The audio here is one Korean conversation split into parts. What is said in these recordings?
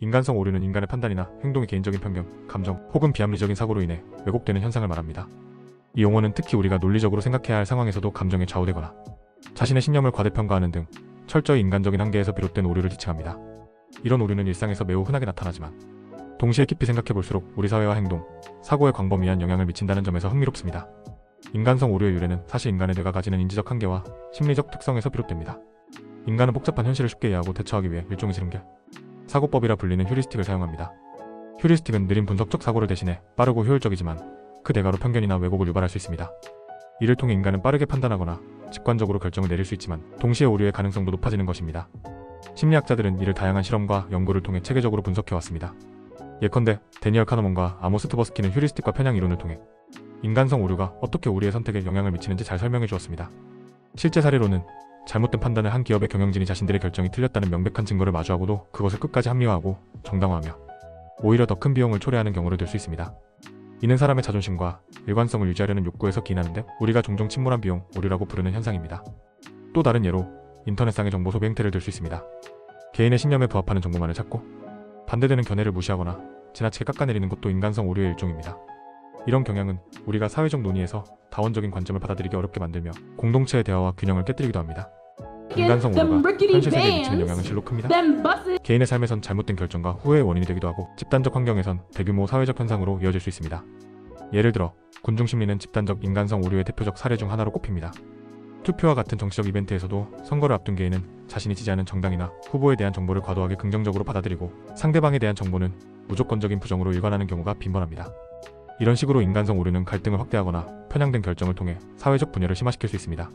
인간성 오류는 인간의 판단이나 행동의 개인적인 편견, 감정 혹은 비합리적인 사고로 인해 왜곡되는 현상을 말합니다. 이 용어는 특히 우리가 논리적으로 생각해야 할 상황에서도 감정에 좌우되거나 자신의 신념을 과대평가하는 등 철저히 인간적인 한계에서 비롯된 오류를 지칭합니다. 이런 오류는 일상에서 매우 흔하게 나타나지만 동시에 깊이 생각해볼수록 우리 사회와 행동, 사고에 광범위한 영향을 미친다는 점에서 흥미롭습니다. 인간성 오류의 유래는 사실 인간의 뇌가 가지는 인지적 한계와 심리적 특성에서 비롯됩니다. 인간은 복잡한 현실을 쉽게 이해하고 대처하기 위해 일종의 지름길, 사고법이라 불리는 휴리스틱을 사용합니다. 휴리스틱은 느린 분석적 사고를 대신해 빠르고 효율적이지만 그 대가로 편견이나 왜곡을 유발할 수 있습니다. 이를 통해 인간은 빠르게 판단하거나 직관적으로 결정을 내릴 수 있지만 동시에 오류의 가능성도 높아지는 것입니다. 심리학자들은 이를 다양한 실험과 연구를 통해 체계적으로 분석해왔습니다. 예컨대 데니얼 카너먼과 아모스 트버스키는 휴리스틱과 편향 이론을 통해 인간성 오류가 어떻게 우리의 선택에 영향을 미치는지 잘 설명해 주었습니다. 실제 사례로는 잘못된 판단을 한 기업의 경영진이 자신들의 결정이 틀렸다는 명백한 증거를 마주하고도 그것을 끝까지 합리화하고 정당화하며 오히려 더 큰 비용을 초래하는 경우를 들 수 있습니다. 이는 사람의 자존심과 일관성을 유지하려는 욕구에서 기인하는데 우리가 종종 침몰한 비용, 오류라고 부르는 현상입니다. 또 다른 예로 인터넷상의 정보 소비 행태를 들 수 있습니다. 개인의 신념에 부합하는 정보만을 찾고 반대되는 견해를 무시하거나 지나치게 깎아내리는 것도 인간성 오류의 일종입니다. 이런 경향은 우리가 사회적 논의에서 다원적인 관점을 받아들이기 어렵게 만들며 공동체의 대화와 균형을 깨뜨리기도 합니다. 인간성 오류가 현실 세계에 미치는 영향은 실로 큽니다. 개인의 삶에선 잘못된 결정과 후회의 원인이 되기도 하고 집단적 환경에선 대규모 사회적 현상으로 이어질 수 있습니다. 예를 들어 군중 심리는 집단적 인간성 오류의 대표적 사례 중 하나로 꼽힙니다. 투표와 같은 정치적 이벤트에서도 선거를 앞둔 개인은 자신이 지지하는 정당이나 후보에 대한 정보를 과도하게 긍정적으로 받아들이고 상대방에 대한 정보는 무조건적인 부정으로 일관하는 경우가 빈번합니다. 이런 식으로 인간성 오류는 갈등을 확대하거나 편향된 결정을 통해 사회적 분열을 심화시킬 수 있습니다.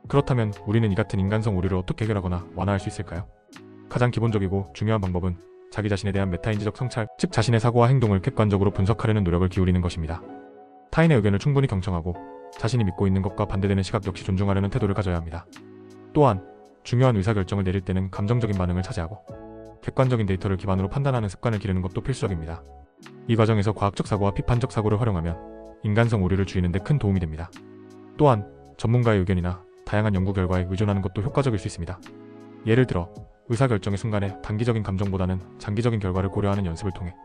그렇다면 우리는 이 같은 인간성 오류를 어떻게 해결하거나 완화할 수 있을까요? 가장 기본적이고 중요한 방법은 자기 자신에 대한 메타인지적 성찰, 즉 자신의 사고와 행동을 객관적으로 분석하려는 노력을 기울이는 것입니다. 타인의 의견을 충분히 경청하고 자신이 믿고 있는 것과 반대되는 시각 역시 존중하려는 태도를 가져야 합니다. 또한 중요한 의사결정을 내릴 때는 감정적인 반응을 차지하고 객관적인 데이터를 기반으로 판단하는 습관을 기르는 것도 필수적입니다. 이 과정에서 과학적 사고와 비판적 사고를 활용하면 인간성 오류를 줄이는 데 큰 도움이 됩니다. 또한 전문가의 의견이나 다양한 연구 결과에 의존하는 것도 효과적일 수 있습니다. 예를 들어 의사결정의 순간에 단기적인 감정보다는 장기적인 결과를 고려하는 연습을 통해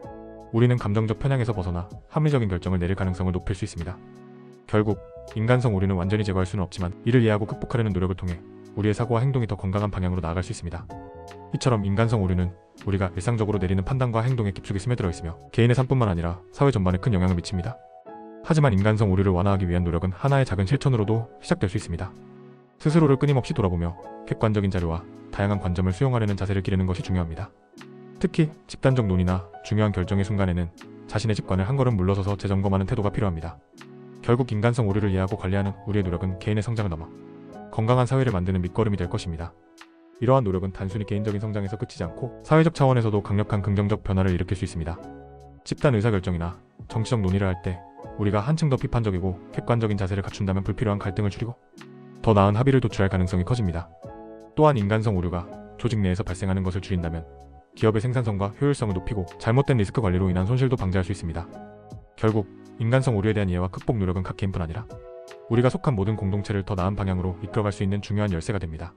우리는 감정적 편향에서 벗어나 합리적인 결정을 내릴 가능성을 높일 수 있습니다. 결국 인간성 오류는 완전히 제거할 수는 없지만 이를 이해하고 극복하려는 노력을 통해 우리의 사고와 행동이 더 건강한 방향으로 나아갈 수 있습니다. 이처럼 인간성 오류는 우리가 일상적으로 내리는 판단과 행동에 깊숙이 스며들어 있으며 개인의 삶뿐만 아니라 사회 전반에 큰 영향을 미칩니다. 하지만 인간성 오류를 완화하기 위한 노력은 하나의 작은 실천으로도 시작될 수 있습니다. 스스로를 끊임없이 돌아보며 객관적인 자료와 다양한 관점을 수용하려는 자세를 기르는 것이 중요합니다. 특히 집단적 논의나 중요한 결정의 순간에는 자신의 직관을 한 걸음 물러서서 재점검하는 태도가 필요합니다. 결국 인간성 오류를 이해하고 관리하는 우리의 노력은 개인의 성장을 넘어 건강한 사회를 만드는 밑거름이 될 것입니다. 이러한 노력은 단순히 개인적인 성장에서 그치지 않고 사회적 차원에서도 강력한 긍정적 변화를 일으킬 수 있습니다. 집단 의사결정이나 정치적 논의를 할 때 우리가 한층 더 비판적이고 객관적인 자세를 갖춘다면 불필요한 갈등을 줄이고 더 나은 합의를 도출할 가능성이 커집니다. 또한 인간성 오류가 조직 내에서 발생하는 것을 줄인다면 기업의 생산성과 효율성을 높이고 잘못된 리스크 관리로 인한 손실도 방지할 수 있습니다. 결국 인간성 오류에 대한 이해와 극복 노력은 각 개인뿐 아니라 우리가 속한 모든 공동체를 더 나은 방향으로 이끌어갈 수 있는 중요한 열쇠가 됩니다.